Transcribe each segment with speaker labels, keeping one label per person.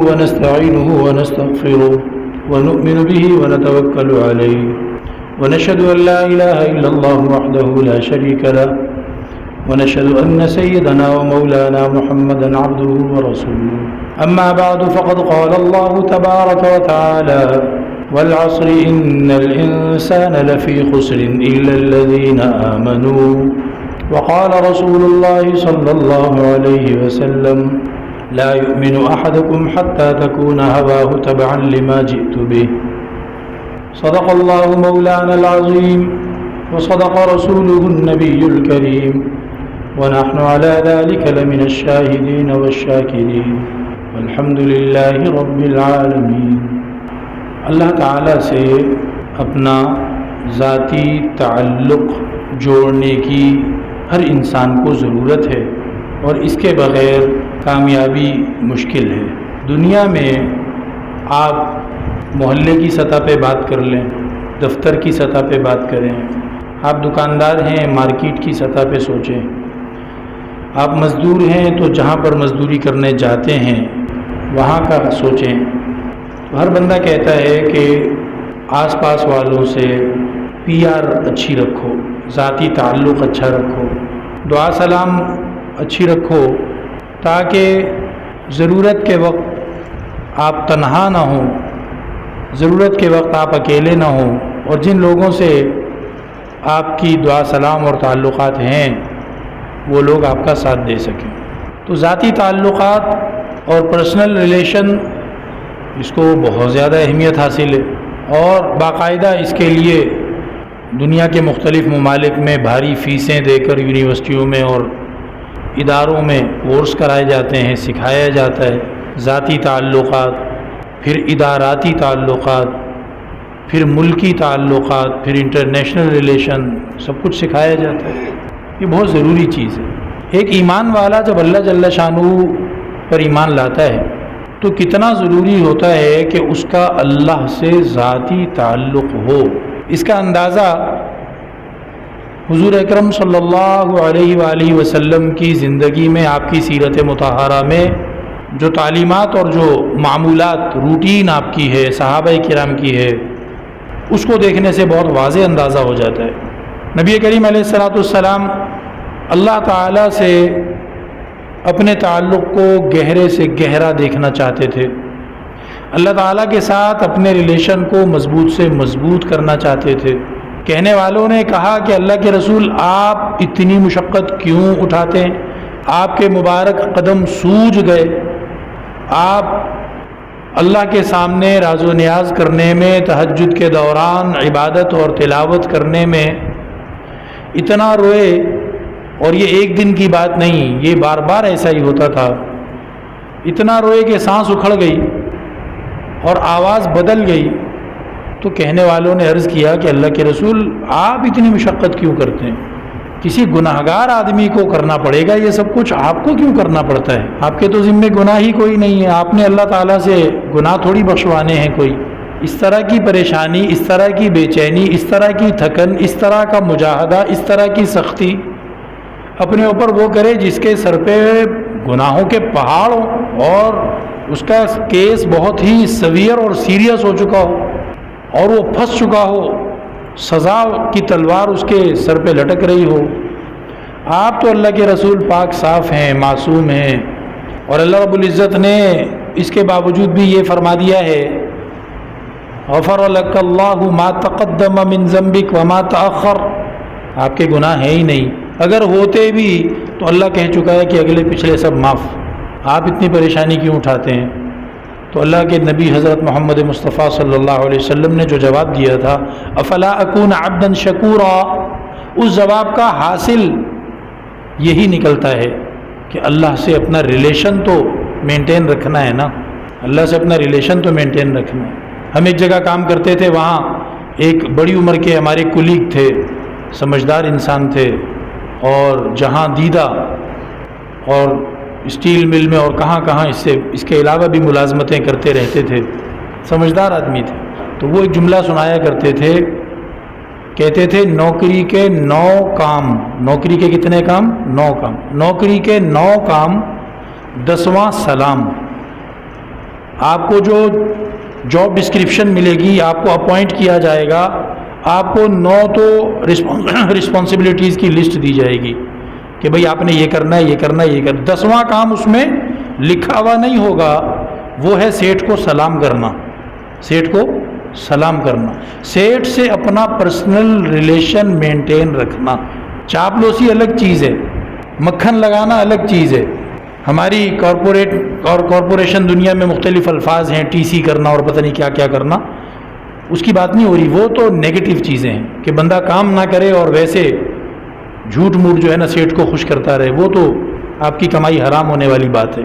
Speaker 1: ونستعينه ونستغفره ونؤمن به ونتوكل عليه ونشهد أن لا إله إلا الله وحده لا شريك له ونشهد أن سيدنا ومولانا محمدا عبده ورسوله أما بعد فقد قال الله تبارك وتعالى والعصر إن الإنسان لفي خسر إلا الذين آمنوا وقال رسول الله صلى الله عليه وسلم لا يؤمن أحدكم حتى تكون هواه تبعا لما جئت به صدق الله مولانا العظيم وصدق رسوله النبي الكريم ونحن على ذلك لمن الشاهدين والشاكرين والحمد لله رب العالمين۔ اللہ تعالیٰ سے اپنا ذاتی تعلق جوڑنے کی ہر انسان کو ضرورت ہے اور اس کے بغیر کامیابی مشکل ہے۔ دنیا میں آپ محلے کی سطح پہ بات کر لیں، دفتر کی سطح پہ بات کریں، آپ دکاندار ہیں مارکیٹ کی سطح پہ سوچیں، آپ مزدور ہیں تو جہاں پر مزدوری کرنے جاتے ہیں وہاں کا سوچیں۔ ہر بندہ کہتا ہے کہ آس پاس والوں سے پی آر اچھی رکھو، ذاتی تعلق اچھا رکھو، دعا سلام اچھی رکھو تاکہ ضرورت کے وقت آپ تنہا نہ ہوں، ضرورت کے وقت آپ اکیلے نہ ہوں، اور جن لوگوں سے آپ کی دعا سلام اور تعلقات ہیں وہ لوگ آپ کا ساتھ دے سکیں۔ تو ذاتی تعلقات اور پرسنل ریلیشن اس کو بہت زیادہ اہمیت حاصل ہے، اور باقاعدہ اس کے لیے دنیا کے مختلف ممالک میں بھاری فیسیں دے کر یونیورسٹیوں میں اور اداروں میں کورس کرائے جاتے ہیں، سکھایا جاتا ہے ذاتی تعلقات، پھر اداراتی تعلقات، پھر ملکی تعلقات، پھر انٹرنیشنل ریلیشن، سب کچھ سکھایا جاتا ہے۔ یہ بہت ضروری چیز ہے۔ ایک ایمان والا جب اللہ جل شانہ پر ایمان لاتا ہے تو کتنا ضروری ہوتا ہے کہ اس کا اللہ سے ذاتی تعلق ہو۔ اس کا اندازہ حضور اکرم صلی اللہ علیہ وآلہ وسلم کی زندگی میں، آپ کی سیرت مطہرہ میں جو تعلیمات اور جو معمولات روٹین آپ کی ہے، صحابہ کرام کی ہے، اس کو دیکھنے سے بہت واضح اندازہ ہو جاتا ہے۔ نبی کریم علیہ السلام اللہ تعالیٰ سے اپنے تعلق کو گہرے سے گہرا دیکھنا چاہتے تھے، اللہ تعالیٰ کے ساتھ اپنے ریلیشن کو مضبوط سے مضبوط کرنا چاہتے تھے۔ کہنے والوں نے کہا کہ اللہ کے رسول آپ اتنی مشقت کیوں اٹھاتے ہیں؟ آپ کے مبارک قدم سوج گئے، آپ اللہ کے سامنے راز و نیاز کرنے میں، تہجد کے دوران عبادت اور تلاوت کرنے میں اتنا روئے، اور یہ ایک دن کی بات نہیں، یہ بار بار ایسا ہی ہوتا تھا، اتنا روئے کہ سانس اکھڑ گئی اور آواز بدل گئی۔ تو کہنے والوں نے عرض کیا کہ اللہ کے رسول آپ اتنی مشقت کیوں کرتے ہیں؟ کسی گناہگار آدمی کو کرنا پڑے گا یہ سب کچھ، آپ کو کیوں کرنا پڑتا ہے؟ آپ کے تو ذمہ گناہ ہی کوئی نہیں ہے، آپ نے اللہ تعالیٰ سے گناہ تھوڑی بخشوانے ہیں کوئی۔ اس طرح کی پریشانی، اس طرح کی بے چینی، اس طرح کی تھکن، اس طرح کا مجاہدہ، اس طرح کی سختی اپنے اوپر وہ کرے جس کے سر پہ گناہوں کے پہاڑ ہوں اور اس کا کیس بہت ہی سیویئر اور سیریس ہو چکا ہو اور وہ پھنس چکا ہو، سزا کی تلوار اس کے سر پہ لٹک رہی ہو۔ آپ تو اللہ کے رسول پاک صاف ہیں، معصوم ہیں، اور اللہ رب العزت نے اس کے باوجود بھی یہ فرما دیا ہے غفر لک اللہ ما تقدم من ذنبک وما تأخر، آپ کے گناہ ہیں ہی نہیں، اگر ہوتے بھی تو اللہ کہہ چکا ہے کہ اگلے پچھلے سب معاف، آپ اتنی پریشانی کیوں اٹھاتے ہیں؟ تو اللہ کے نبی حضرت محمد مصطفیٰ صلی اللہ علیہ وسلم نے جو جواب دیا تھا افلا اکون عبدا شکورا، اس جواب کا حاصل یہی نکلتا ہے کہ اللہ سے اپنا ریلیشن تو مینٹین رکھنا ہے نا، اللہ سے اپنا ریلیشن تو مینٹین رکھنا ہے۔ ہم ایک جگہ کام کرتے تھے، وہاں ایک بڑی عمر کے ہمارے کولیگ تھے، سمجھدار انسان تھے، اور جہاں دیدہ اور اسٹیل مل میں اور کہاں کہاں اس کے علاوہ بھی ملازمتیں کرتے رہتے تھے، سمجھدار آدمی تھے۔ تو وہ ایک جملہ سنایا کرتے تھے، کہتے تھے نوکری کے 9 کام، نوکری کے کتنے کام؟ 9 کام، نوکری کے 9 کام، 10واں سلام۔ آپ کو جو جاب ڈسکرپشن ملے گی، آپ کو اپوائنٹ کیا جائے گا، آپ کو 9 تو رسپانسبلٹیز کی لسٹ دی جائے گی کہ بھئی آپ نے یہ کرنا ہے، یہ کرنا ہے، یہ کرنا ہے۔ 10واں کام اس میں لکھا ہوا نہیں ہوگا، وہ ہے سیٹھ کو سلام کرنا، سیٹھ کو سلام کرنا، سیٹھ سے اپنا پرسنل ریلیشن مینٹین رکھنا۔ چاپلوسی الگ چیز ہے، مکھن لگانا الگ چیز ہے۔ ہماری کارپوریشن دنیا میں مختلف الفاظ ہیں، ٹی سی کرنا اور پتہ نہیں کیا کیا کرنا، اس کی بات نہیں ہو رہی، وہ تو نیگیٹو چیزیں ہیں کہ بندہ کام نہ کرے اور ویسے جھوٹ موٹ جو ہے نا سیٹھ کو خوش کرتا رہے، وہ تو آپ کی کمائی حرام ہونے والی بات ہے۔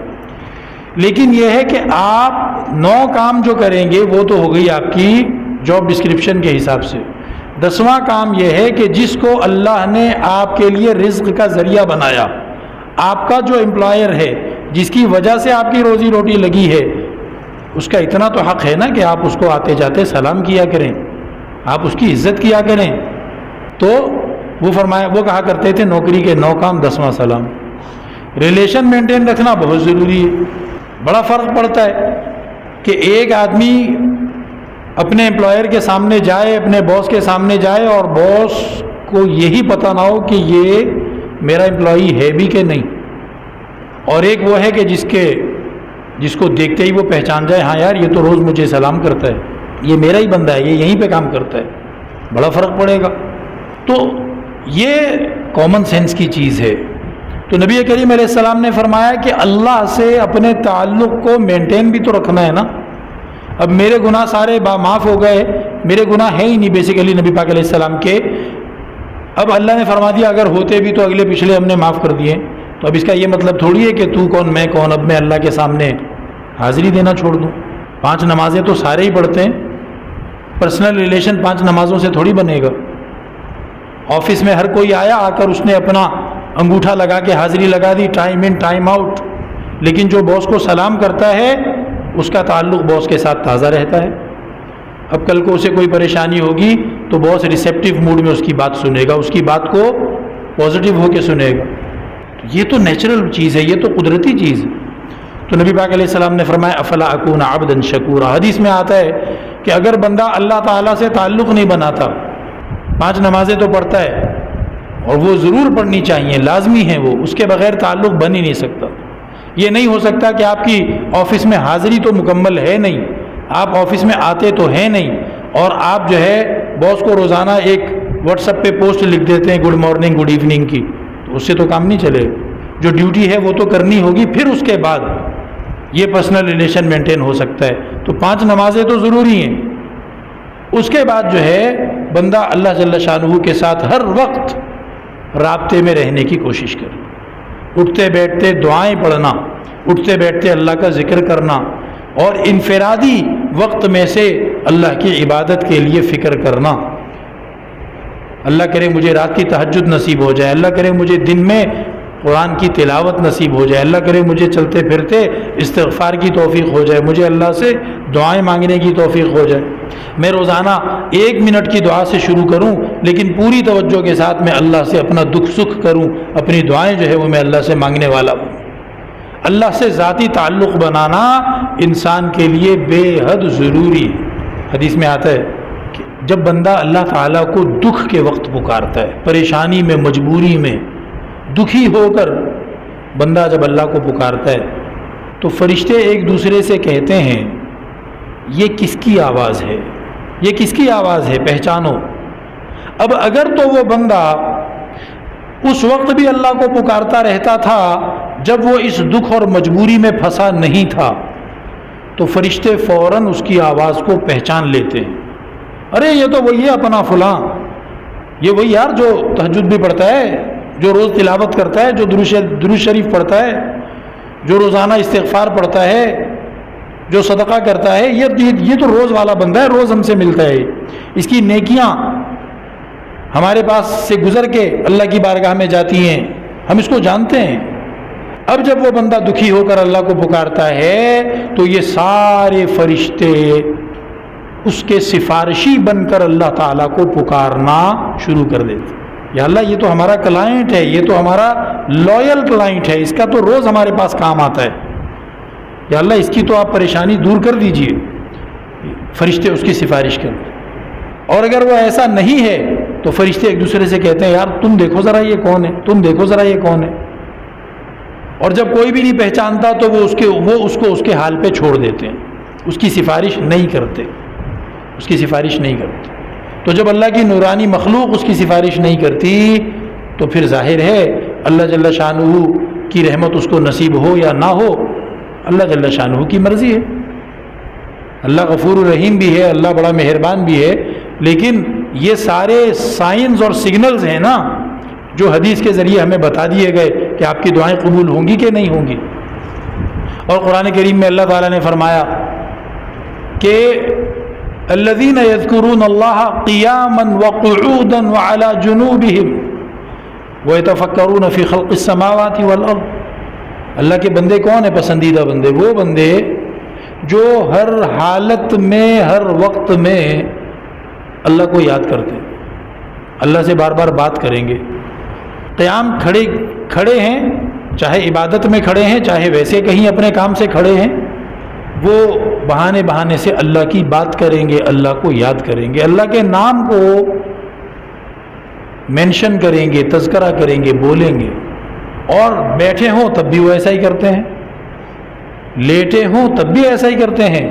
Speaker 1: لیکن یہ ہے کہ آپ 9 کام جو کریں گے وہ تو ہو گئی آپ کی جاب ڈسکرپشن کے حساب سے۔ 10واں کام یہ ہے کہ جس کو اللہ نے آپ کے لیے رزق کا ذریعہ بنایا، آپ کا جو امپلائر ہے جس کی وجہ سے آپ کی روزی روٹی لگی ہے، اس کا اتنا تو حق ہے نا کہ آپ اس کو آتے جاتے سلام کیا کریں، آپ اس کی عزت کیا کریں۔ تو وہ کہا کرتے تھے نوکری کے 9 کام 10واں سلام۔ ریلیشن مینٹین رکھنا بہت ضروری ہے۔ بڑا فرق پڑتا ہے کہ ایک آدمی اپنے امپلائر کے سامنے جائے، اپنے باس کے سامنے جائے اور باس کو یہی پتہ نہ ہو کہ یہ میرا امپلائی ہے بھی کہ نہیں، اور ایک وہ ہے کہ جس کو دیکھتے ہی وہ پہچان جائے، ہاں یار یہ تو روز مجھے سلام کرتا ہے، یہ میرا ہی بندہ ہے، یہ یہیں پہ کام کرتا ہے، بڑا فرق پڑے گا۔ تو یہ کامن سینس کی چیز ہے۔ تو نبی کریم علیہ السلام نے فرمایا کہ اللہ سے اپنے تعلق کو مینٹین بھی تو رکھنا ہے نا۔ اب میرے گناہ سارے معاف ہو گئے، میرے گناہ ہیں ہی نہیں بیسیکلی نبی پاک علیہ السلام کے، اب اللہ نے فرما دیا اگر ہوتے بھی تو اگلے پچھلے ہم نے معاف کر دیے، تو اب اس کا یہ مطلب تھوڑی ہے کہ تو کون میں کون، اب میں اللہ کے سامنے حاضری دینا چھوڑ دوں۔ 5 نمازیں تو سارے ہی پڑھتے ہیں، پرسنل ریلیشن 5 نمازوں سے تھوڑی بنے گا۔ آفس میں ہر کوئی آیا، آ کر اس نے اپنا انگوٹھا لگا کے حاضری لگا دی، ٹائم ان ٹائم آؤٹ، لیکن جو باس کو سلام کرتا ہے اس کا تعلق باس کے ساتھ تازہ رہتا ہے۔ اب کل کو اسے کوئی پریشانی ہوگی تو باس ریسیپٹیو موڈ میں اس کی بات سنے گا، اس کی بات کو پازیٹیو ہو کے سنے گا۔ یہ تو نیچرل چیز ہے، یہ تو قدرتی چیز ہے۔ تو نبی پاک علیہ السلام نے فرمایا افلا اکون عبدا شکورا، حدیث میں آتا ہے کہ اگر بندہ اللہ تعالیٰ سے تعلق نہیں بناتا، 5 نمازیں تو پڑھتا ہے اور وہ ضرور پڑھنی چاہیے، لازمی ہیں وہ، اس کے بغیر تعلق بن ہی نہیں سکتا۔ یہ نہیں ہو سکتا کہ آپ کی آفس میں حاضری تو مکمل ہے نہیں، آپ آفس میں آتے تو ہیں نہیں، اور آپ جو ہے باس کو روزانہ ایک واٹس ایپ پہ پوسٹ لکھ دیتے ہیں گڈ مارننگ گڈ ایوننگ کی، تو اس سے تو کام نہیں چلے۔ جو ڈیوٹی ہے وہ تو کرنی ہوگی، پھر اس کے بعد یہ پرسنل ریلیشن مینٹین ہو سکتا ہے۔ تو 5 نمازیں تو ضروری ہیں، اس کے بعد جو ہے بندہ اللہ جل شانہ کے ساتھ ہر وقت رابطے میں رہنے کی کوشش کرے، اٹھتے بیٹھتے دعائیں پڑھنا، اٹھتے بیٹھتے اللہ کا ذکر کرنا، اور انفرادی وقت میں سے اللہ کی عبادت کے لیے فکر کرنا۔ اللہ کرے مجھے رات کی تہجد نصیب ہو جائے، اللہ کرے مجھے دن میں قرآن کی تلاوت نصیب ہو جائے، اللہ کرے مجھے چلتے پھرتے استغفار کی توفیق ہو جائے، مجھے اللہ سے دعائیں مانگنے کی توفیق ہو جائے۔ میں روزانہ 1 منٹ کی دعا سے شروع کروں، لیکن پوری توجہ کے ساتھ میں اللہ سے اپنا دکھ سکھ کروں، اپنی دعائیں جو ہے وہ میں اللہ سے مانگنے والا ہوں۔ اللہ سے ذاتی تعلق بنانا انسان کے لیے بے حد ضروری ہے۔ حدیث میں آتا ہے کہ جب بندہ اللہ تعالیٰ کو دکھ کے وقت پکارتا ہے، پریشانی میں، مجبوری میں، دکھی ہو کر بندہ جب اللہ کو پکارتا ہے تو فرشتے ایک دوسرے سے کہتے ہیں یہ کس کی آواز ہے، یہ کس کی آواز ہے، پہچانو۔ اب اگر تو وہ بندہ اس وقت بھی اللہ کو پکارتا رہتا تھا جب وہ اس دکھ اور مجبوری میں پھنسا نہیں تھا، تو فرشتے فوراً اس کی آواز کو پہچان لیتے ہیں، ارے یہ تو وہی ہے اپنا فلاں، یہ وہی یار جو تہجد بھی پڑھتا ہے، جو روز تلاوت کرتا ہے، جو درود شریف پڑھتا ہے، جو روزانہ استغفار پڑھتا ہے، جو صدقہ کرتا ہے، یہ تو روز والا بندہ ہے، روز ہم سے ملتا ہے، اس کی نیکیاں ہمارے پاس سے گزر کے اللہ کی بارگاہ میں جاتی ہیں، ہم اس کو جانتے ہیں۔ اب جب وہ بندہ دکھی ہو کر اللہ کو پکارتا ہے تو یہ سارے فرشتے اس کے سفارشی بن کر اللہ تعالیٰ کو پکارنا شروع کر دیتے، یا اللہ یہ تو ہمارا کلائنٹ ہے، یہ تو ہمارا لائل کلائنٹ ہے، اس کا تو روز ہمارے پاس کام آتا ہے، یا اللہ اس کی تو آپ پریشانی دور کر دیجئے، فرشتے اس کی سفارش کرتے. اور اگر وہ ایسا نہیں ہے تو فرشتے ایک دوسرے سے کہتے ہیں یار تم دیکھو ذرا یہ کون ہے، تم دیکھو ذرا یہ کون ہے. اور جب کوئی بھی نہیں پہچانتا تو وہ اس کو اس کے حال پہ چھوڑ دیتے ہیں، اس کی سفارش نہیں کرتے، اس کی سفارش نہیں کرتے. تو جب اللہ کی نورانی مخلوق اس کی سفارش نہیں کرتی تو پھر ظاہر ہے اللہ جل شانہ کی رحمت اس کو نصیب ہو یا نہ ہو، اللہ جل شانہ کی مرضی ہے. اللہ غفور الرحیم بھی ہے، اللہ بڑا مہربان بھی ہے، لیکن یہ سارے سائنز اور سگنلز ہیں نا جو حدیث کے ذریعے ہمیں بتا دیے گئے کہ آپ کی دعائیں قبول ہوں گی کہ نہیں ہوں گی. اور قرآن کریم میں اللہ تعالیٰ نے فرمایا کہ الذین یذکرون اللہ قیاما وقعودا وعلی جنوبہم ویتفکرون فی خلق السماوات والارض. اللہ کے بندے کون ہیں؟ پسندیدہ بندے وہ بندے جو ہر حالت میں ہر وقت میں اللہ کو یاد کرتے ہیں، اللہ سے بار بار بات کریں گے. قیام کھڑے ہیں، چاہے عبادت میں کھڑے ہیں چاہے ویسے کہیں اپنے کام سے کھڑے ہیں، وہ بہانے سے اللہ کی بات کریں گے، اللہ کو یاد کریں گے، اللہ کے نام کو مینشن کریں گے، تذکرہ کریں گے، بولیں گے. اور بیٹھے ہوں تب بھی وہ ایسا ہی کرتے ہیں، لیٹے ہوں تب بھی ایسا ہی کرتے ہیں.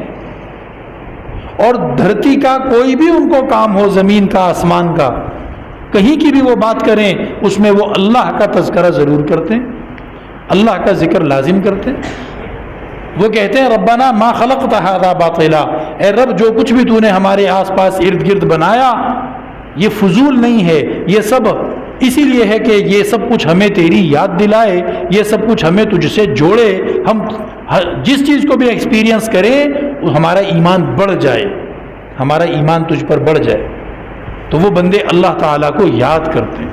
Speaker 1: اور دھرتی کا کوئی بھی ان کو کام ہو، زمین کا آسمان کا، کہیں کی بھی وہ بات کریں اس میں وہ اللہ کا تذکرہ ضرور کرتے ہیں، اللہ کا ذکر لازم کرتے ہیں. وہ کہتے ہیں ربنا ما خلقت ھذا باطلا، اے رب جو کچھ بھی تو نے ہمارے آس پاس ارد گرد بنایا یہ فضول نہیں ہے، یہ سب اسی لیے ہے کہ یہ سب کچھ ہمیں تیری یاد دلائے، یہ سب کچھ ہمیں تجھ سے جوڑے، ہم جس چیز کو بھی ایکسپیرینس کریں ہمارا ایمان بڑھ جائے، ہمارا ایمان تجھ پر بڑھ جائے. تو وہ بندے اللہ تعالیٰ کو یاد کرتے ہیں.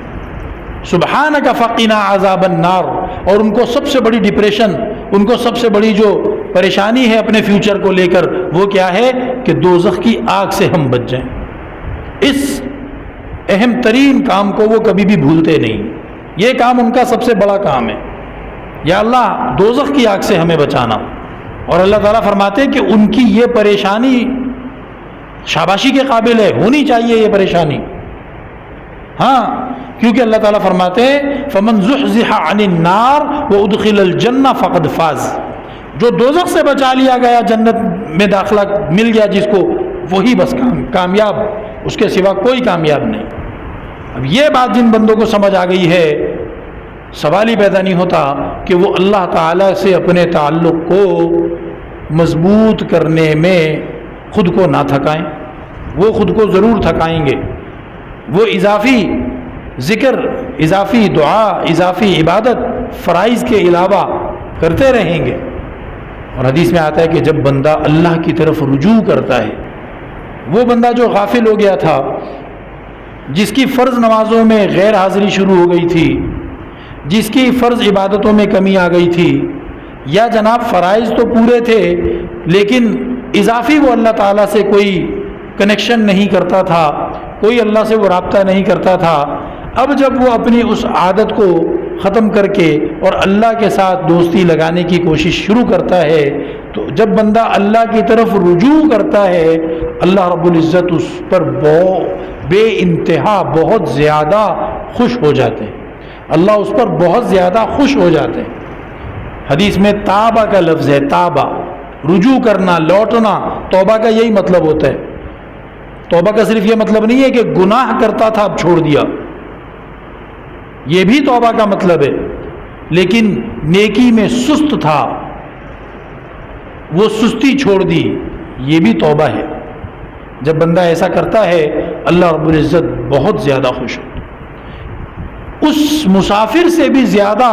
Speaker 1: سبحانک فقنا عذاب النار. اور ان کو سب سے بڑی ڈپریشن، ان کو سب سے بڑی جو پریشانی ہے اپنے فیوچر کو لے کر وہ کیا ہے کہ دوزخ کی آگ سے ہم بچ جائیں. اس اہم ترین کام کو وہ کبھی بھی بھولتے نہیں. یہ کام ان کا سب سے بڑا کام ہے، یا اللہ دوزخ کی آگ سے ہمیں بچانا. اور اللہ تعالیٰ فرماتے ہیں کہ ان کی یہ پریشانی شاباشی کے قابل ہے، ہونی چاہیے یہ پریشانی. ہاں کیونکہ اللہ تعالیٰ فرماتے ہیں فمن زحزح عن النار وادخل الجنہ فقد فاز. جو دوزخ سے بچا لیا گیا، جنت میں داخلہ مل گیا جس کو، وہی بس کامیاب، اس کے سوا کوئی کامیاب نہیں. اب یہ بات جن بندوں کو سمجھ آ گئی ہے، سوال ہی پیدا نہیں ہوتا کہ وہ اللہ تعالیٰ سے اپنے تعلق کو مضبوط کرنے میں خود کو نہ تھکائیں. وہ خود کو ضرور تھکائیں گے، وہ اضافی ذکر، اضافی دعا، اضافی عبادت فرائض کے علاوہ کرتے رہیں گے. اور حدیث میں آتا ہے کہ جب بندہ اللہ کی طرف رجوع کرتا ہے، وہ بندہ جو غافل ہو گیا تھا، جس کی فرض نمازوں میں غیر حاضری شروع ہو گئی تھی، جس کی فرض عبادتوں میں کمی آ گئی تھی، یا جناب فرائض تو پورے تھے لیکن اضافی وہ اللہ تعالیٰ سے کوئی کنیکشن نہیں کرتا تھا، کوئی اللہ سے وہ رابطہ نہیں کرتا تھا. اب جب وہ اپنی اس عادت کو ختم کر کے اور اللہ کے ساتھ دوستی لگانے کی کوشش شروع کرتا ہے، تو جب بندہ اللہ کی طرف رجوع کرتا ہے، اللہ رب العزت اس پر بے انتہا بہت زیادہ خوش ہو جاتے ہیں. اللہ اس پر بہت زیادہ خوش ہو جاتے ہیں. حدیث میں تابہ کا لفظ ہے، تابہ رجوع کرنا، لوٹنا. توبہ کا یہی مطلب ہوتا ہے. توبہ کا صرف یہ مطلب نہیں ہے کہ گناہ کرتا تھا اب چھوڑ دیا، یہ بھی توبہ کا مطلب ہے، لیکن نیکی میں سست تھا وہ سستی چھوڑ دی، یہ بھی توبہ ہے. جب بندہ ایسا کرتا ہے اللہ رب العزت بہت زیادہ خوش ہوتا ہے. اس مسافر سے بھی زیادہ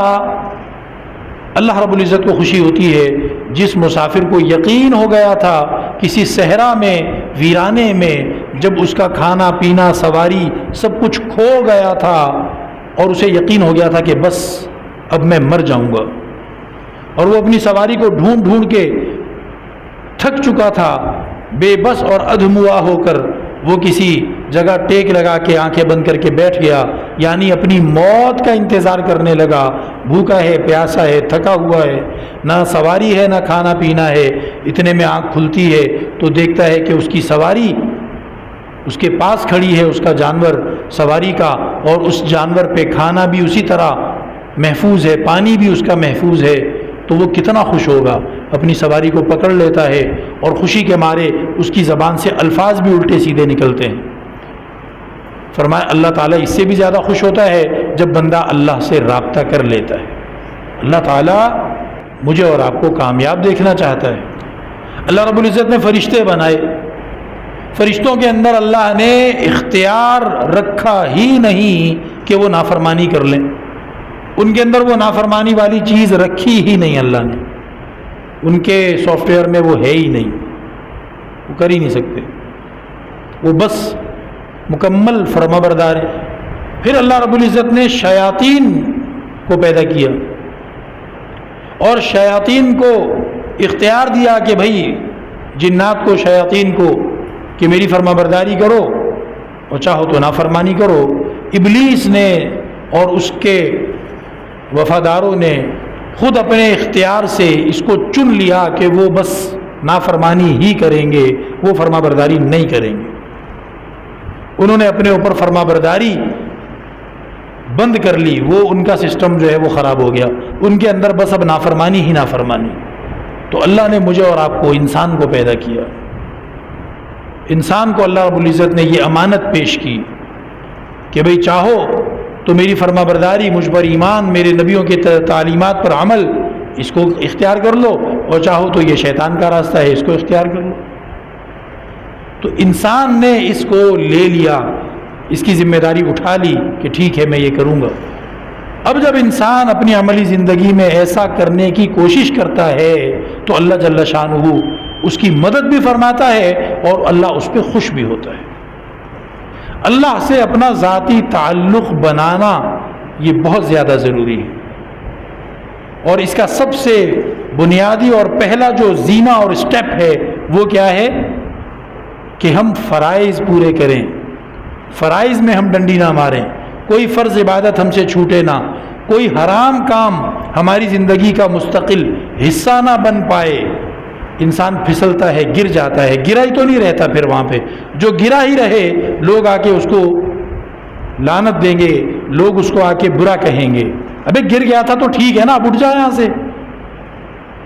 Speaker 1: اللہ رب العزت کو خوشی ہوتی ہے جس مسافر کو یقین ہو گیا تھا کسی صحرا میں، ویرانے میں، جب اس کا کھانا پینا سواری سب کچھ کھو گیا تھا اور اسے یقین ہو گیا تھا کہ بس اب میں مر جاؤں گا، اور وہ اپنی سواری کو ڈھونڈ کے تھک چکا تھا، بے بس اور ادھموا ہو کر وہ کسی جگہ ٹیک لگا کے آنکھیں بند کر کے بیٹھ گیا، یعنی اپنی موت کا انتظار کرنے لگا، بھوکا ہے، پیاسا ہے، تھکا ہوا ہے، نہ سواری ہے نہ کھانا پینا ہے، اتنے میں آنکھ کھلتی ہے تو دیکھتا ہے کہ اس کی سواری اس کے پاس کھڑی ہے، اس کا جانور سواری کا، اور اس جانور پہ کھانا بھی اسی طرح محفوظ ہے، پانی بھی اس کا محفوظ ہے، تو وہ کتنا خوش ہوگا، اپنی سواری کو پکڑ لیتا ہے اور خوشی کے مارے اس کی زبان سے الفاظ بھی الٹے سیدھے نکلتے ہیں۔ فرمایا اللہ تعالیٰ اس سے بھی زیادہ خوش ہوتا ہے جب بندہ اللہ سے رابطہ کر لیتا ہے۔ اللہ تعالیٰ مجھے اور آپ کو کامیاب دیکھنا چاہتا ہے۔ اللہ رب العزت نے فرشتے بنائے، فرشتوں کے اندر اللہ نے اختیار رکھا ہی نہیں کہ وہ نافرمانی کر لیں، ان کے اندر وہ نافرمانی والی چیز رکھی ہی نہیں، اللہ نے ان کے سافٹ ویئر میں وہ ہے ہی نہیں، وہ کر ہی نہیں سکتے، وہ بس مکمل فرما بردار ہے۔ پھر اللہ رب العزت نے شیاطین کو پیدا کیا اور شیاطین کو اختیار دیا کہ بھائی جنات کو، شیاطین کو کہ میری فرما برداری کرو اور چاہو تو نافرمانی کرو۔ ابلیس نے اور اس کے وفاداروں نے خود اپنے اختیار سے اس کو چن لیا کہ وہ بس نافرمانی ہی کریں گے، وہ فرما برداری نہیں کریں گے۔ انہوں نے اپنے اوپر فرما برداری بند کر لی، وہ ان کا سسٹم جو ہے وہ خراب ہو گیا، ان کے اندر بس اب نافرمانی ہی نافرمانی۔ تو اللہ نے مجھے اور آپ کو، انسان کو پیدا کیا، انسان کو اللہ رب العزت نے یہ امانت پیش کی کہ بھئی چاہو تو میری فرما برداری، مجھ پر ایمان، میرے نبیوں کی تعلیمات پر عمل، اس کو اختیار کر لو، اور چاہو تو یہ شیطان کا راستہ ہے، اس کو اختیار کر لو۔ تو انسان نے اس کو لے لیا، اس کی ذمہ داری اٹھا لی کہ ٹھیک ہے میں یہ کروں گا۔ اب جب انسان اپنی عملی زندگی میں ایسا کرنے کی کوشش کرتا ہے تو اللہ جل شانہ اس کی مدد بھی فرماتا ہے اور اللہ اس پہ خوش بھی ہوتا ہے۔ اللہ سے اپنا ذاتی تعلق بنانا یہ بہت زیادہ ضروری ہے، اور اس کا سب سے بنیادی اور پہلا جو زینہ اور سٹیپ ہے وہ کیا ہے کہ ہم فرائض پورے کریں، فرائض میں ہم ڈنڈی نہ ماریں، کوئی فرض عبادت ہم سے چھوٹے نہ، کوئی حرام کام ہماری زندگی کا مستقل حصہ نہ بن پائے۔ انسان پھسلتا ہے، گر جاتا ہے، گرا ہی تو نہیں رہتا، پھر وہاں پہ جو گرا ہی رہے لوگ آ کے اس کو لعنت دیں گے، لوگ اس کو آ کے برا کہیں گے، ابے گر گیا تھا تو ٹھیک ہے نا، اب اٹھ جائے یہاں سے،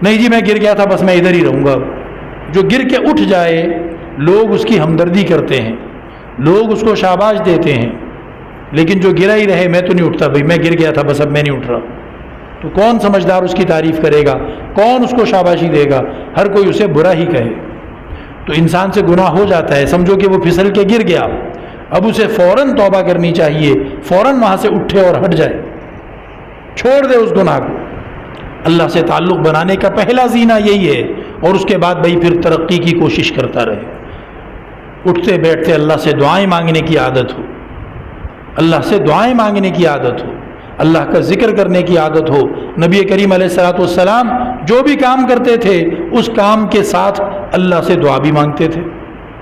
Speaker 1: نہیں جی میں گر گیا تھا بس میں ادھر ہی رہوں گا۔ جو گر کے اٹھ جائے لوگ اس کی ہمدردی کرتے ہیں، لوگ اس کو شاباش دیتے ہیں، لیکن جو گرا ہی رہے میں تو نہیں اٹھتا، بھائی میں گر گیا تھا بس اب میں نہیں اٹھ رہا، تو کون سمجھدار اس کی تعریف کرے گا، کون اس کو شاباشی دے گا، ہر کوئی اسے برا ہی کہے۔ تو انسان سے گناہ ہو جاتا ہے، سمجھو کہ وہ پھسل کے گر گیا، اب اسے فوراً توبہ کرنی چاہیے، فوراً وہاں سے اٹھے اور ہٹ جائے، چھوڑ دے اس گناہ کو۔ اللہ سے تعلق بنانے کا پہلا زینہ یہی ہے، اور اس کے بعد بھائی پھر ترقی کی کوشش کرتا رہے، اٹھتے بیٹھتے اللہ سے دعائیں مانگنے کی عادت ہو، اللہ سے دعائیں مانگنے کی عادت ہو، اللہ کا ذکر کرنے کی عادت ہو۔ نبی کریم علیہ الصلوۃ والسلام جو بھی کام کرتے تھے اس کام کے ساتھ اللہ سے دعا بھی مانگتے تھے۔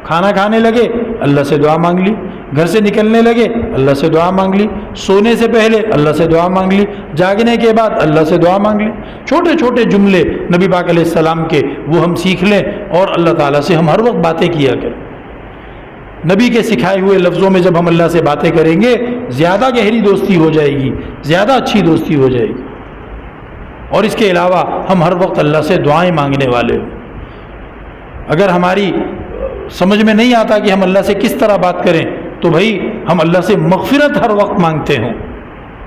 Speaker 1: کھانا کھانے لگے اللہ سے دعا مانگ لی، گھر سے نکلنے لگے اللہ سے دعا مانگ لی، سونے سے پہلے اللہ سے دعا مانگ لی، جاگنے کے بعد اللہ سے دعا مانگ لی۔ چھوٹے چھوٹے جملے نبی پاک علیہ السلام کے وہ ہم سیکھ لیں اور اللہ تعالیٰ سے ہم ہر وقت باتیں کیا کریں۔ نبی کے سکھائے ہوئے لفظوں میں جب ہم اللہ سے باتیں کریں گے زیادہ گہری دوستی ہو جائے گی، زیادہ اچھی دوستی ہو جائے گی۔ اور اس کے علاوہ ہم ہر وقت اللہ سے دعائیں مانگنے والے ہوں۔ اگر ہماری سمجھ میں نہیں آتا کہ ہم اللہ سے کس طرح بات کریں تو بھائی ہم اللہ سے مغفرت ہر وقت مانگتے ہوں،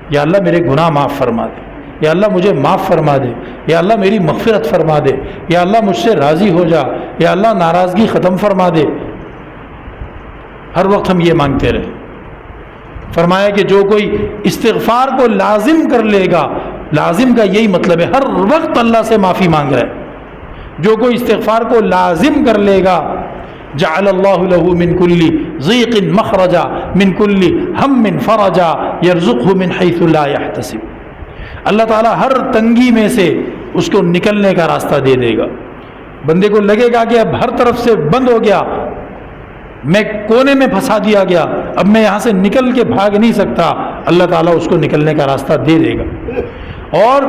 Speaker 1: یا اللہ میرے گناہ معاف فرما دے، یا اللہ مجھے معاف فرما دے، یا اللہ میری مغفرت فرما دے، یا اللہ مجھ سے راضی ہو جا، یا اللہ ناراضگی ختم فرما دے۔ ہر وقت ہم یہ مانگتے رہے۔ فرمایا کہ جو کوئی استغفار کو لازم کر لے گا، لازم کا یہی مطلب ہے ہر وقت اللہ سے معافی مانگ رہا ہے، جو کوئی استغفار کو لازم کر لے گا جعل اللہ له من کل ضیق مخرجا من کل ہم فرجا یرزقہ من حیث لا یحتسب۔ اللہ تعالیٰ ہر تنگی میں سے اس کو نکلنے کا راستہ دے دے گا۔ بندے کو لگے گا کہ اب ہر طرف سے بند ہو گیا، میں کونے میں پھنسا دیا گیا، اب میں یہاں سے نکل کے بھاگ نہیں سکتا، اللہ تعالیٰ اس کو نکلنے کا راستہ دے دے گا۔ اور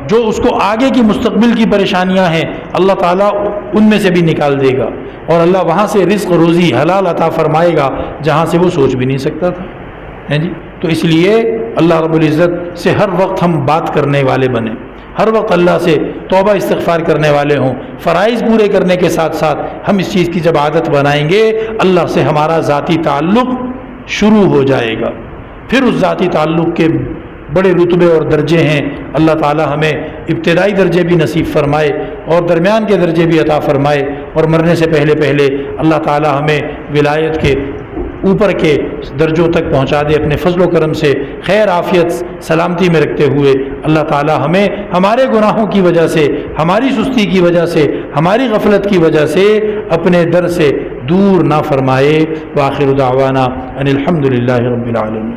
Speaker 1: جو اس کو آگے کی مستقبل کی پریشانیاں ہیں اللہ تعالیٰ ان میں سے بھی نکال دے گا، اور اللہ وہاں سے رزق روزی حلال عطا فرمائے گا جہاں سے وہ سوچ بھی نہیں سکتا تھا، ہیں جی۔ تو اس لیے اللہ رب العزت سے ہر وقت ہم بات کرنے والے بنیں، ہر وقت اللہ سے توبہ استغفار کرنے والے ہوں۔ فرائض پورے کرنے کے ساتھ ساتھ ہم اس چیز کی جب عادت بنائیں گے، اللہ سے ہمارا ذاتی تعلق شروع ہو جائے گا۔ پھر اس ذاتی تعلق کے بڑے رتبے اور درجے ہیں، اللہ تعالی ہمیں ابتدائی درجے بھی نصیب فرمائے اور درمیان کے درجے بھی عطا فرمائے، اور مرنے سے پہلے پہلے اللہ تعالی ہمیں ولایت کے اوپر کے درجوں تک پہنچا دے اپنے فضل و کرم سے، خیر عافیت سلامتی میں رکھتے ہوئے۔ اللہ تعالی ہمیں ہمارے گناہوں کی وجہ سے، ہماری سستی کی وجہ سے، ہماری غفلت کی وجہ سے اپنے در سے دور نہ فرمائے۔ وآخر دعوانا ان الحمد للہ رب العالمین۔